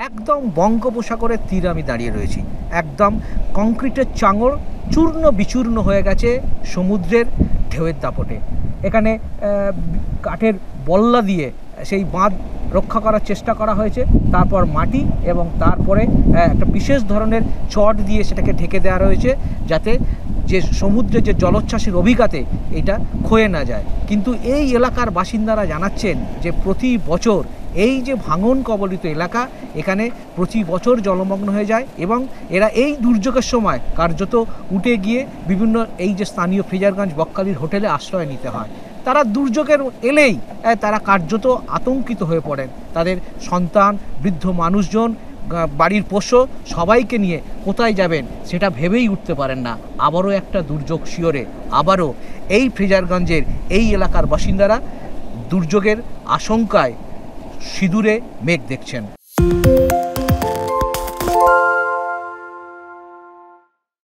একদম বঙ্গোপসাগরের তীরে আমি দাঁড়িয়ে রয়েছি। একদম কংক্রিটের চাঙড় চূর্ণ বিচূর্ণ হয়ে গেছে সমুদ্রের ঢেউয়ের দাপটে। এখানে কাঠের বল্লা দিয়ে সেই বাঁধ রক্ষা করার চেষ্টা করা হয়েছে, তারপর মাটি এবং তারপরে একটা বিশেষ ধরনের চট দিয়ে সেটাকে ঢেকে দেওয়া রয়েছে, যাতে যে সমুদ্রের যে জলোচ্ছ্বাসের অভিঘাতে এটা ক্ষয়ে না যায়। কিন্তু এই এলাকার বাসিন্দারা জানাচ্ছেন যে প্রতি বছর এই যে ভাঙন কবলিত এলাকা, এখানে প্রতি বছর জলমগ্ন হয়ে যায় এবং এরা এই দুর্যোগের সময় কার্যত উঠে গিয়ে বিভিন্ন এই যে স্থানীয় ফ্রেজারগঞ্জ বকখালির হোটেলে আশ্রয় নিতে হয়। তারা দুর্যোগের এলেই তারা কার্যত আতঙ্কিত হয়ে পড়েন। তাদের সন্তান, বৃদ্ধ মানুষজন, বাড়ির পোষ্য সবাইকে নিয়ে কোথায় যাবেন সেটা ভেবেই উঠতে পারেন না। আবারও একটা দুর্যোগ শিওরে আবারও এই ফ্রেজারগঞ্জের এই এলাকার বাসিন্দারা দুর্যোগের আশঙ্কায় সিঁদুরে মেঘ দেখছেন।